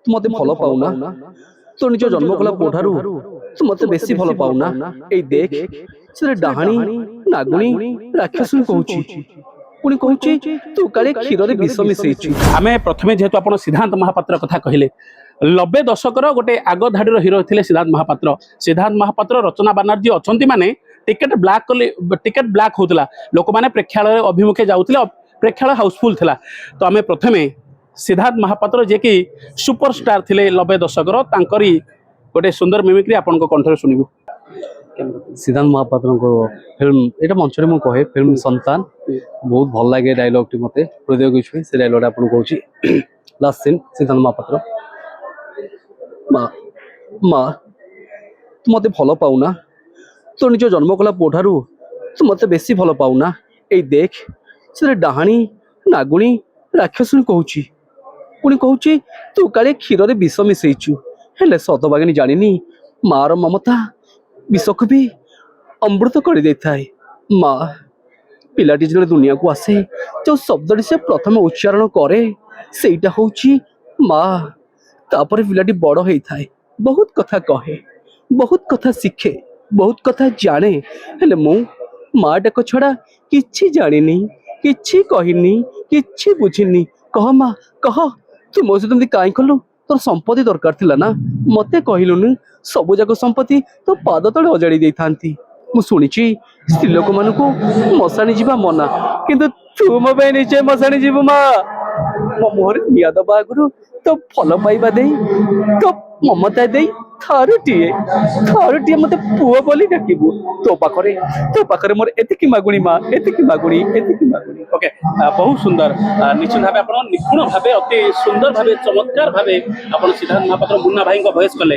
ତୁ ମତେ ଭଲ ପାଉନା ତୋ ନିଜ ଜନ୍ମ କଲା ପୁଅଠାରୁ ତୁ ମତେ ବେଶୀ ଭଲ ପାଉନା। ଏଇ ଦେଖ ସେ ଡାହାଣୀ ନାଗୁଣୀ ରାକ୍ଷସ କହୁଛି ପୁଣି କହୁଛି ତୁ କାଳେ କ୍ଷୀରରେ ବିଷ ମିଶେଇଛୁ। ଆମେ ପ୍ରଥମେ ଯେହେତୁ ଆପଣ ସିଦ୍ଧାନ୍ତ ମହାପାତ୍ର କଥା କହିଲେ 90 ଦଶକର ଗୋଟେ ଆଗ ଧାଡ଼ିର ହିରୋ ଥିଲେ ସିଦ୍ଧାନ୍ତ ମହାପାତ୍ର। ସିଦ୍ଧାନ୍ତ ମହାପାତ୍ର ରଚନା ବାନାର୍ଜୀ ଅଛନ୍ତି ମାନେ टिकेट ब्लैक होता लोक मैंने प्रेक्षालय अभिमुखे जाऊे प्रेक्षालय हाउसफुल थिला। तो आम प्रथमे सिद्धार्थ महापात्र जे कि सुपरस्टार थिले 90 दशकर तांकरी गोटे सुंदर मिमिक्री आपण कंठरे शुणु। सिद्धांत महापात्र फिल्म यहाँ मंच में मुझे फिल्म संतान बहुत भल लगे डायलॉग टी मत हृदय को छुए से डायलॉग आपको कौच लास्ट सीन सिद्धांत महापात्र माँ माँ तू मत भल पाऊना तो निज जन्म कला पुअठारू तू मत बेसी भल पाऊना। ए देख से डाहाणी नागुणी राक्षस कहूची पुणी कहूची तू काले क्षीर विष मिसेइचु हेले सतबागिनी जानी मार ममता विष को भी अमृत कर दे थाए। माँ पिलाटी जो दुनिया को आसे जो शब्द से प्रथम उच्चारण करे सेटा होची माँ तापर पिलाटी बड़ होई थाए बहुत कथा कहे बहुत कथा शिखे बहुत कथा जाने हेले मु माँ डाक छड़ा किछि जानी किछि कहिनी किछि बुझिनी। कह माँ कह तू मो सहित कहीं कलु तोर संपत्ति दरकार थिला ना मते कहलुनी सबु जाक संपत्ति तो पाद तले अजाड़ी दे थांती। मु सुनिछि स्त्री लोक मानकु मशाणी जीवा मना किंतु तू मो पे निश्चय मशाणी जीवु माँ मो मोहर निया दबा आगुरु तो फल पाइबा दे तो ममता दे थारुटीए मते पुओ बोली डाकिबु तो पाखरे मोर एतिकी मागुणी माँ एतिकी मागुणी ओके बहुत सुंदर निश्चित भाव आप निपुण भाव अति सुंदर भाव चमत्कार भाव आप सिद्धार्थ महापात्र मुन्ना भाई वॉइस कले।